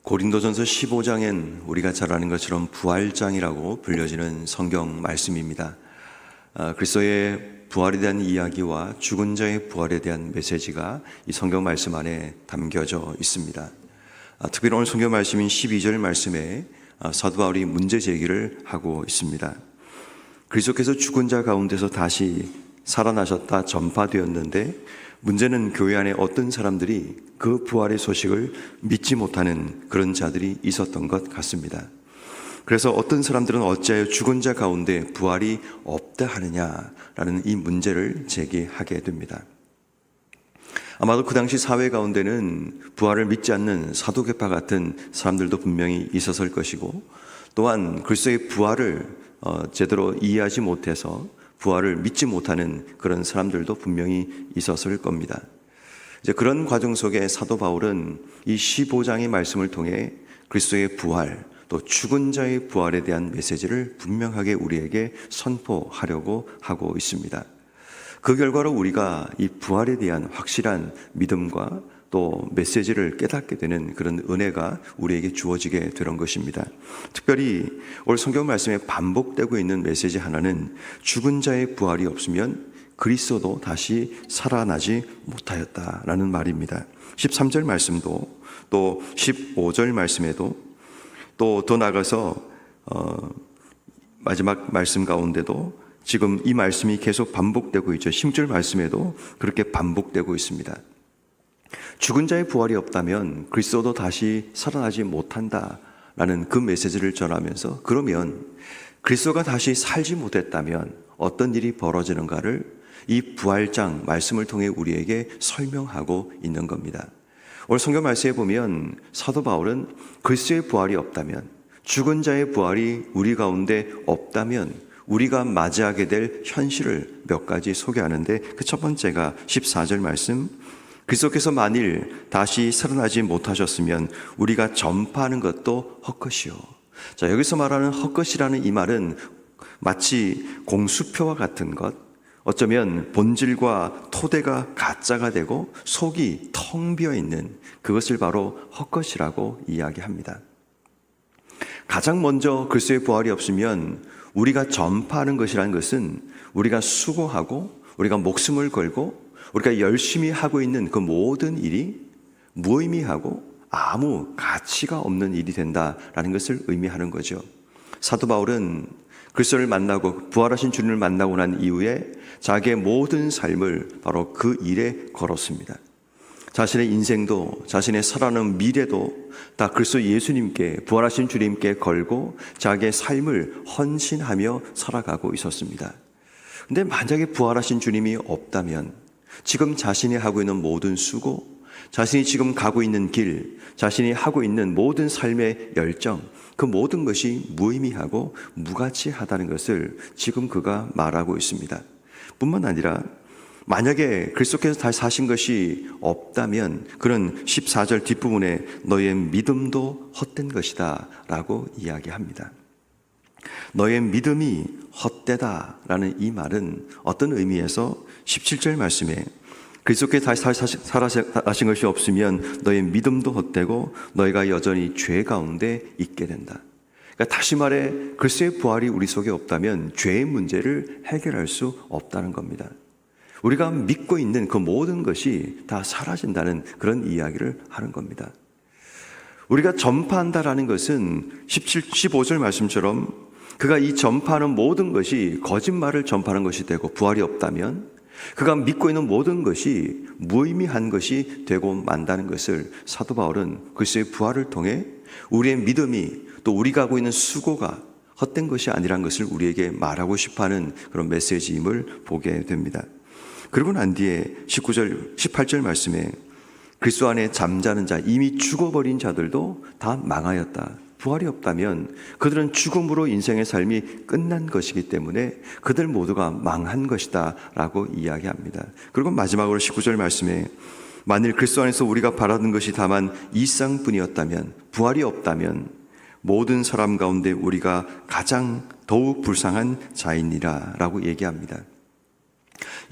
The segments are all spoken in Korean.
고린도전서 15장엔 우리가 잘 아는 것처럼 부활장이라고 불려지는 성경 말씀입니다. 그리스도의 부활에 대한 이야기와 죽은 자의 부활에 대한 메시지가 이 성경 말씀 안에 담겨져 있습니다. 특별히 오늘 성경 말씀인 12절 말씀에 사도 바울이 문제 제기를 하고 있습니다. 그리스도께서 죽은 자 가운데서 다시 살아나셨다 전파되었는데 문제는 교회 안에 어떤 사람들이 그 부활의 소식을 믿지 못하는 그런 자들이 있었던 것 같습니다. 그래서 어떤 사람들은 어찌하여 죽은 자 가운데 부활이 없다 하느냐라는 이 문제를 제기하게 됩니다. 아마도 그 당시 사회 가운데는 부활을 믿지 않는 사도계파 같은 사람들도 분명히 있었을 것이고, 또한 그리스도의 부활을 제대로 이해하지 못해서 부활을 믿지 못하는 그런 사람들도 분명히 있었을 겁니다. 이제 그런 과정 속에 사도 바울은 이 15장의 말씀을 통해 그리스도의 부활, 또 죽은 자의 부활에 대한 메시지를 분명하게 우리에게 선포하려고 하고 있습니다. 그 결과로 우리가 이 부활에 대한 확실한 믿음과 또 메시지를 깨닫게 되는 그런 은혜가 우리에게 주어지게 되는 것입니다. 특별히 오늘 성경 말씀에 반복되고 있는 메시지 하나는 죽은 자의 부활이 없으면 그리스도도 다시 살아나지 못하였다라는 말입니다. 13절 말씀도 또 15절 말씀에도 또 더 나가서 마지막 말씀 가운데도 지금 이 말씀이 계속 반복되고 있죠. 16절 말씀에도 그렇게 반복되고 있습니다. 죽은 자의 부활이 없다면 그리스도도 다시 살아나지 못한다라는 그 메시지를 전하면서, 그러면 그리스도가 다시 살지 못했다면 어떤 일이 벌어지는가를 이 부활장 말씀을 통해 우리에게 설명하고 있는 겁니다. 오늘 성경 말씀에 보면 사도 바울은 그리스도의 부활이 없다면, 죽은 자의 부활이 우리 가운데 없다면 우리가 맞이하게 될 현실을 몇 가지 소개하는데, 그 첫 번째가 14절 말씀, 그리스도께서 만일 다시 살아나지 못하셨으면 우리가 전파하는 것도 헛것이요. 자, 여기서 말하는 헛것이라는 이 말은 마치 공수표와 같은 것, 어쩌면 본질과 토대가 가짜가 되고 속이 텅 비어 있는 그것을 바로 헛것이라고 이야기합니다. 가장 먼저 그리스도의 부활이 없으면 우리가 전파하는 것이라는 것은 우리가 수고하고 우리가 목숨을 걸고 우리가 열심히 하고 있는 그 모든 일이 무의미하고 아무 가치가 없는 일이 된다라는 것을 의미하는 거죠. 사도 바울은 그리스도를 만나고 부활하신 주님을 만나고 난 이후에 자기의 모든 삶을 바로 그 일에 걸었습니다. 자신의 인생도 자신의 살아가는 미래도 다 그리스도 예수님께, 부활하신 주님께 걸고 자기의 삶을 헌신하며 살아가고 있었습니다. 근데 만약에 부활하신 주님이 없다면 지금 자신이 하고 있는 모든 수고, 자신이 지금 가고 있는 길, 자신이 하고 있는 모든 삶의 열정, 그 모든 것이 무의미하고 무가치하다는 것을 지금 그가 말하고 있습니다. 뿐만 아니라 만약에 그리스도께서 다시 사신 것이 없다면 그런 14절 뒷부분에 너의 믿음도 헛된 것이다 라고 이야기합니다. 너의 믿음이 헛되다라는 이 말은 어떤 의미에서 17절 말씀에 그리스도께서 다시 살아나신 것이 없으면 너의 믿음도 헛되고 너희가 여전히 죄 가운데 있게 된다. 그러니까 다시 말해 그리스도의 부활이 우리 속에 없다면 죄의 문제를 해결할 수 없다는 겁니다. 우리가 믿고 있는 그 모든 것이 다 사라진다는 그런 이야기를 하는 겁니다. 우리가 전파한다라는 것은 15절 말씀처럼 그가 이 전파하는 모든 것이 거짓말을 전파하는 것이 되고 부활이 없다면 그가 믿고 있는 모든 것이 무의미한 것이 되고 만다는 것을 사도 바울은 그리스도의 부활을 통해 우리의 믿음이 또 우리가 하고 있는 수고가 헛된 것이 아니라는 것을 우리에게 말하고 싶어하는 그런 메시지임을 보게 됩니다. 그리고 난 뒤에 18절 말씀에 그리스도 안에 잠자는 자, 이미 죽어버린 자들도 다 망하였다. 부활이 없다면 그들은 죽음으로 인생의 삶이 끝난 것이기 때문에 그들 모두가 망한 것이다 라고 이야기합니다. 그리고 마지막으로 19절 말씀에 만일 그리스도 안에서 우리가 바라는 것이 다만 이상뿐이었다면, 부활이 없다면 모든 사람 가운데 우리가 가장 더욱 불쌍한 자이니라 라고 얘기합니다.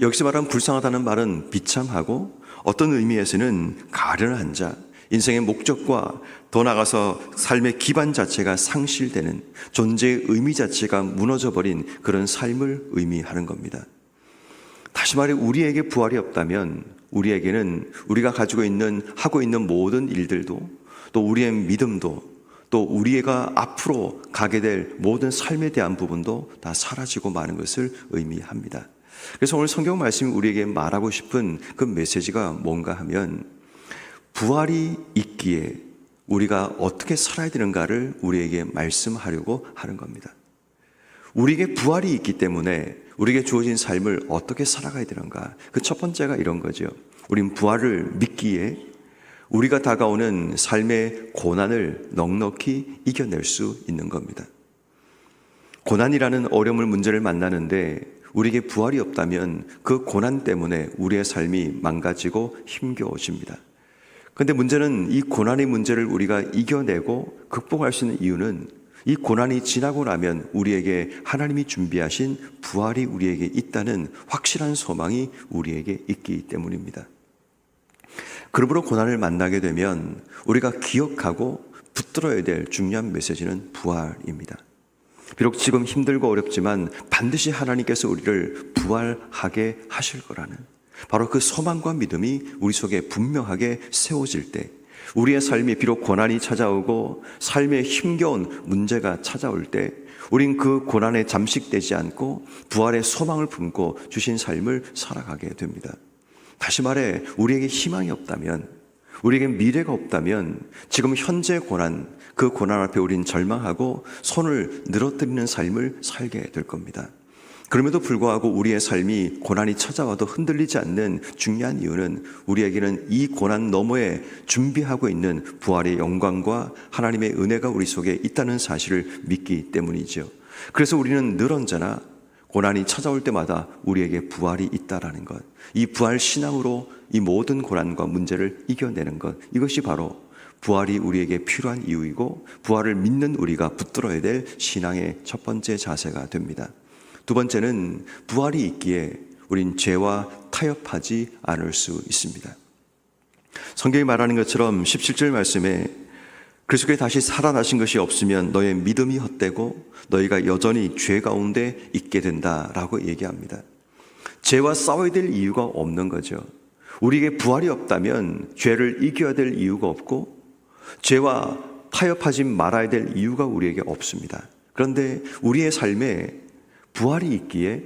여기서 말하는 불쌍하다는 말은 비참하고 어떤 의미에서는 가련한 자, 인생의 목적과 더 나아가서 삶의 기반 자체가 상실되는, 존재의 의미 자체가 무너져버린 그런 삶을 의미하는 겁니다. 다시 말해 우리에게 부활이 없다면 우리에게는 우리가 하고 있는 모든 일들도, 또 우리의 믿음도, 또 우리가 앞으로 가게 될 모든 삶에 대한 부분도 다 사라지고 마는 것을 의미합니다. 그래서 오늘 성경 말씀이 우리에게 말하고 싶은 그 메시지가 뭔가 하면, 부활이 있기에 우리가 어떻게 살아야 되는가를 우리에게 말씀하려고 하는 겁니다. 우리에게 부활이 있기 때문에 우리에게 주어진 삶을 어떻게 살아가야 되는가. 그 첫 번째가 이런 거죠. 우린 부활을 믿기에 우리가 다가오는 삶의 고난을 넉넉히 이겨낼 수 있는 겁니다. 고난이라는 어려움을, 문제를 만나는데 우리에게 부활이 없다면 그 고난 때문에 우리의 삶이 망가지고 힘겨워집니다. 그런데 문제는 이 고난의 문제를 우리가 이겨내고 극복할 수 있는 이유는, 이 고난이 지나고 나면 우리에게 하나님이 준비하신 부활이 우리에게 있다는 확실한 소망이 우리에게 있기 때문입니다. 그러므로 고난을 만나게 되면 우리가 기억하고 붙들어야 될 중요한 메시지는 부활입니다. 비록 지금 힘들고 어렵지만 반드시 하나님께서 우리를 부활하게 하실 거라는, 바로 그 소망과 믿음이 우리 속에 분명하게 세워질 때, 우리의 삶이 비록 고난이 찾아오고 삶의 힘겨운 문제가 찾아올 때 우린 그 고난에 잠식되지 않고 부활의 소망을 품고 주신 삶을 살아가게 됩니다. 다시 말해 우리에게 희망이 없다면, 우리에게 미래가 없다면 지금 현재 고난, 그 고난 앞에 우린 절망하고 손을 늘어뜨리는 삶을 살게 될 겁니다. 그럼에도 불구하고 우리의 삶이 고난이 찾아와도 흔들리지 않는 중요한 이유는, 우리에게는 이 고난 너머에 준비하고 있는 부활의 영광과 하나님의 은혜가 우리 속에 있다는 사실을 믿기 때문이죠. 그래서 우리는 늘 언제나 고난이 찾아올 때마다 우리에게 부활이 있다라는 것, 이 부활 신앙으로 이 모든 고난과 문제를 이겨내는 것, 이것이 바로 부활이 우리에게 필요한 이유이고 부활을 믿는 우리가 붙들어야 될 신앙의 첫 번째 자세가 됩니다. 두 번째는, 부활이 있기에 우린 죄와 타협하지 않을 수 있습니다. 성경이 말하는 것처럼 17절 말씀에 그리스도께 다시 살아나신 것이 없으면 너의 믿음이 헛되고 너희가 여전히 죄 가운데 있게 된다라고 얘기합니다. 죄와 싸워야 될 이유가 없는 거죠. 우리에게 부활이 없다면 죄를 이겨야 될 이유가 없고 죄와 타협하지 말아야 될 이유가 우리에게 없습니다. 그런데 우리의 삶에 부활이 있기에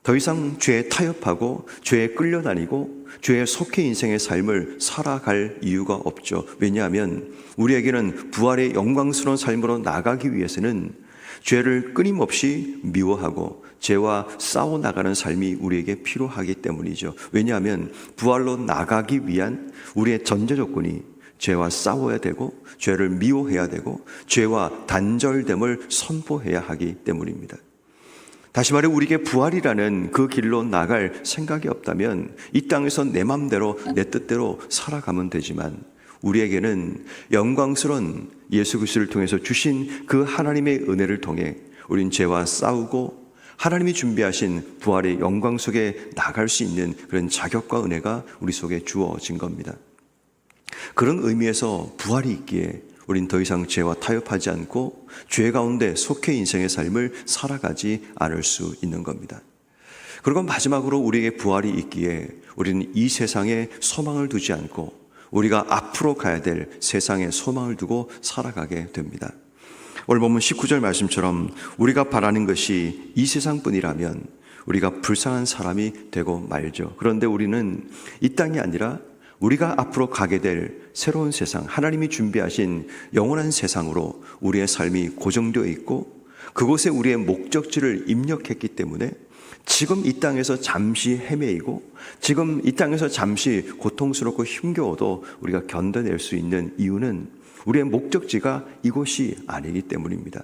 더 이상 죄에 타협하고 죄에 끌려다니고 죄에 속해 인생의 삶을 살아갈 이유가 없죠. 왜냐하면 우리에게는 부활의 영광스러운 삶으로 나가기 위해서는 죄를 끊임없이 미워하고 죄와 싸워나가는 삶이 우리에게 필요하기 때문이죠. 왜냐하면 부활로 나가기 위한 우리의 전제 조건이 죄와 싸워야 되고 죄를 미워해야 되고 죄와 단절됨을 선포해야 하기 때문입니다. 다시 말해 우리에게 부활이라는 그 길로 나갈 생각이 없다면 이 땅에서 내 맘대로 내 뜻대로 살아가면 되지만, 우리에게는 영광스러운 예수 그리스도를 통해서 주신 그 하나님의 은혜를 통해 우린 죄와 싸우고 하나님이 준비하신 부활의 영광 속에 나갈 수 있는 그런 자격과 은혜가 우리 속에 주어진 겁니다. 그런 의미에서 부활이 있기에 우린 더 이상 죄와 타협하지 않고 죄 가운데 속해 인생의 삶을 살아가지 않을 수 있는 겁니다. 그리고 마지막으로 우리에게 부활이 있기에 우리는 이 세상에 소망을 두지 않고 우리가 앞으로 가야 될 세상에 소망을 두고 살아가게 됩니다. 오늘 본문 19절 말씀처럼 우리가 바라는 것이 이 세상뿐이라면 우리가 불쌍한 사람이 되고 말죠. 그런데 우리는 이 땅이 아니라 우리가 앞으로 가게 될 새로운 세상, 하나님이 준비하신 영원한 세상으로 우리의 삶이 고정되어 있고 그곳에 우리의 목적지를 입력했기 때문에 지금 이 땅에서 잠시 헤매이고 지금 이 땅에서 잠시 고통스럽고 힘겨워도 우리가 견뎌낼 수 있는 이유는 우리의 목적지가 이곳이 아니기 때문입니다.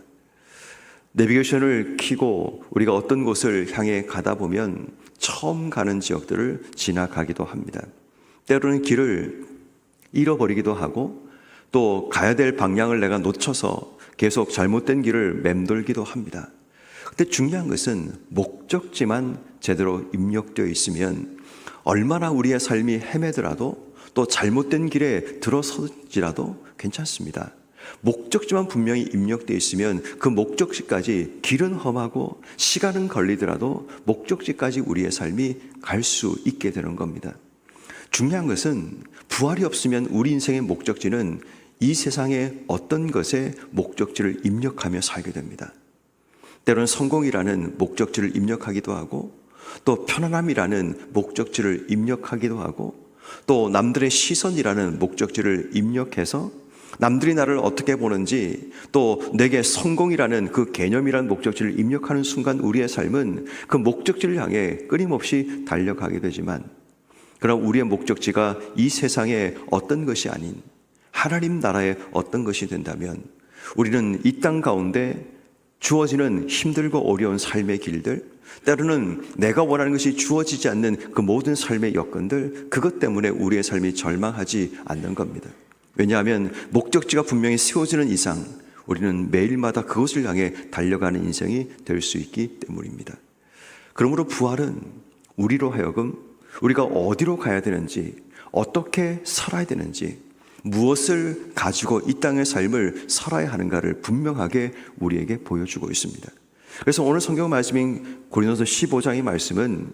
내비게이션을 켜고 우리가 어떤 곳을 향해 가다 보면 처음 가는 지역들을 지나가기도 합니다. 때로는 길을 잃어버리기도 하고 또 가야 될 방향을 내가 놓쳐서 계속 잘못된 길을 맴돌기도 합니다. 근데 중요한 것은 목적지만 제대로 입력되어 있으면 얼마나 우리의 삶이 헤매더라도 또 잘못된 길에 들어서지라도 괜찮습니다. 목적지만 분명히 입력되어 있으면 그 목적지까지 길은 험하고 시간은 걸리더라도 목적지까지 우리의 삶이 갈 수 있게 되는 겁니다. 중요한 것은 부활이 없으면 우리 인생의 목적지는 이 세상의 어떤 것에 목적지를 입력하며 살게 됩니다. 때로는 성공이라는 목적지를 입력하기도 하고, 또 편안함이라는 목적지를 입력하기도 하고, 또 남들의 시선이라는 목적지를 입력해서 남들이 나를 어떻게 보는지, 또 내게 성공이라는 그 개념이라는 목적지를 입력하는 순간 우리의 삶은 그 목적지를 향해 끊임없이 달려가게 되지만, 그럼 우리의 목적지가 이 세상의 어떤 것이 아닌 하나님 나라의 어떤 것이 된다면 우리는 이 땅 가운데 주어지는 힘들고 어려운 삶의 길들, 때로는 내가 원하는 것이 주어지지 않는 그 모든 삶의 여건들, 그것 때문에 우리의 삶이 절망하지 않는 겁니다. 왜냐하면 목적지가 분명히 세워지는 이상 우리는 매일마다 그것을 향해 달려가는 인생이 될 수 있기 때문입니다. 그러므로 부활은 우리로 하여금 우리가 어디로 가야 되는지, 어떻게 살아야 되는지, 무엇을 가지고 이 땅의 삶을 살아야 하는가를 분명하게 우리에게 보여주고 있습니다. 그래서 오늘 성경 말씀인 고린도서 15장의 말씀은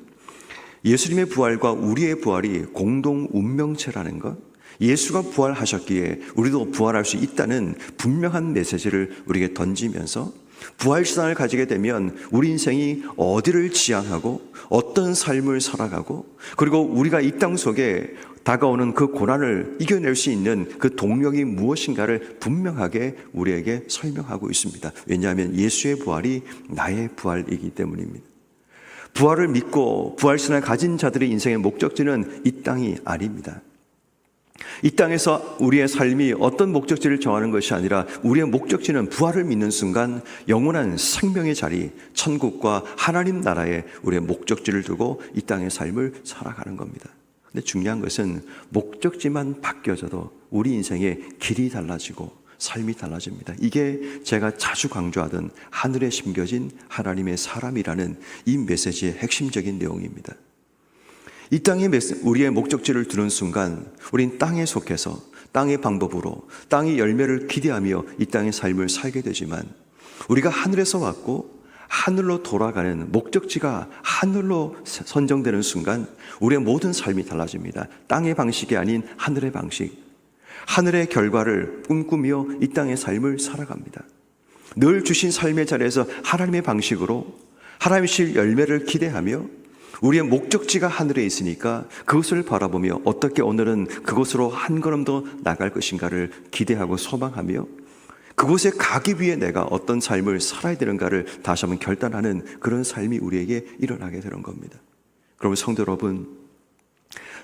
예수님의 부활과 우리의 부활이 공동 운명체라는 것, 예수가 부활하셨기에 우리도 부활할 수 있다는 분명한 메시지를 우리에게 던지면서 부활신앙을 가지게 되면 우리 인생이 어디를 지향하고 어떤 삶을 살아가고, 그리고 우리가 이 땅 속에 다가오는 그 고난을 이겨낼 수 있는 그 동력이 무엇인가를 분명하게 우리에게 설명하고 있습니다. 왜냐하면 예수의 부활이 나의 부활이기 때문입니다. 부활을 믿고 부활신앙을 가진 자들의 인생의 목적지는 이 땅이 아닙니다. 이 땅에서 우리의 삶이 어떤 목적지를 정하는 것이 아니라 우리의 목적지는 부활을 믿는 순간 영원한 생명의 자리, 천국과 하나님 나라에 우리의 목적지를 두고 이 땅의 삶을 살아가는 겁니다. 근데 중요한 것은 목적지만 바뀌어져도 우리 인생의 길이 달라지고 삶이 달라집니다. 이게 제가 자주 강조하던 하늘에 심겨진 하나님의 사람이라는 이 메시지의 핵심적인 내용입니다. 이 땅에 우리의 목적지를 두는 순간 우린 땅에 속해서 땅의 방법으로 땅의 열매를 기대하며 이 땅의 삶을 살게 되지만, 우리가 하늘에서 왔고 하늘로 돌아가는 목적지가 하늘로 선정되는 순간 우리의 모든 삶이 달라집니다. 땅의 방식이 아닌 하늘의 방식, 하늘의 결과를 꿈꾸며 이 땅의 삶을 살아갑니다. 늘 주신 삶의 자리에서 하나님의 방식으로 하나님의 실 열매를 기대하며 우리의 목적지가 하늘에 있으니까 그것을 바라보며 어떻게 오늘은 그곳으로 한 걸음 더 나갈 것인가를 기대하고 소망하며 그곳에 가기 위해 내가 어떤 삶을 살아야 되는가를 다시 한번 결단하는 그런 삶이 우리에게 일어나게 되는 겁니다. 그러면 성도 여러분,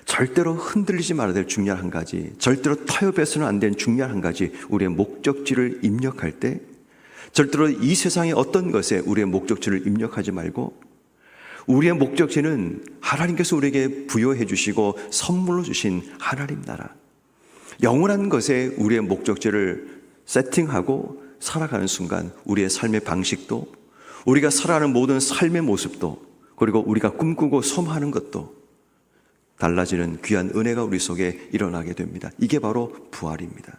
절대로 흔들리지 말아야 될 중요한 한 가지, 절대로 타협해서는 안 되는 중요한 한 가지, 우리의 목적지를 입력할 때 절대로 이 세상의 어떤 것에 우리의 목적지를 입력하지 말고 우리의 목적지는 하나님께서 우리에게 부여해 주시고 선물로 주신 하나님 나라, 영원한 것에 우리의 목적지를 세팅하고 살아가는 순간 우리의 삶의 방식도, 우리가 살아가는 모든 삶의 모습도, 그리고 우리가 꿈꾸고 소망하는 것도 달라지는 귀한 은혜가 우리 속에 일어나게 됩니다. 이게 바로 부활입니다.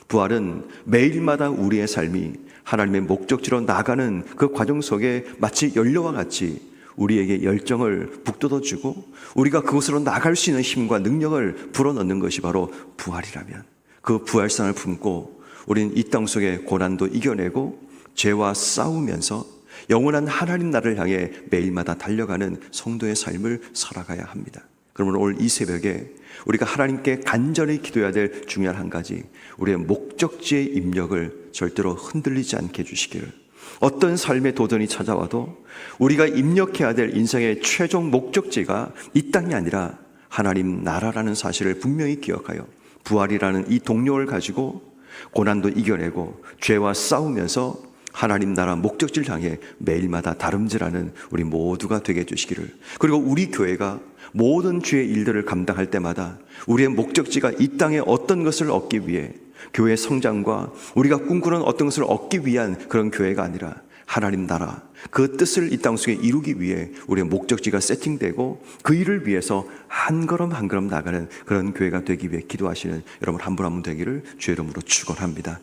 부활은 매일마다 우리의 삶이 하나님의 목적지로 나가는 그 과정 속에 마치 연료와 같이 우리에게 열정을 북돋아주고 우리가 그곳으로 나갈 수 있는 힘과 능력을 불어넣는 것이 바로 부활이라면, 그 부활상을 품고 우리는 이 땅 속의 고난도 이겨내고 죄와 싸우면서 영원한 하나님 나라를 향해 매일마다 달려가는 성도의 삶을 살아가야 합니다. 그러면 오늘 이 새벽에 우리가 하나님께 간절히 기도해야 될 중요한 한 가지, 우리의 목적지의 입력을 절대로 흔들리지 않게 해주시기를, 어떤 삶의 도전이 찾아와도 우리가 입력해야 될 인생의 최종 목적지가 이 땅이 아니라 하나님 나라라는 사실을 분명히 기억하여 부활이라는 이 동력을 가지고 고난도 이겨내고 죄와 싸우면서 하나님 나라 목적지를 향해 매일마다 다름질하는 우리 모두가 되게 해주시기를, 그리고 우리 교회가 모든 주의 일들을 감당할 때마다 우리의 목적지가 이 땅에 어떤 것을 얻기 위해, 교회의 성장과 우리가 꿈꾸는 어떤 것을 얻기 위한 그런 교회가 아니라 하나님 나라, 그 뜻을 이 땅 속에 이루기 위해 우리의 목적지가 세팅되고 그 일을 위해서 한 걸음 한 걸음 나가는 그런 교회가 되기 위해 기도하시는 여러분 한 분 한 분 되기를 주의 이름으로 축원합니다.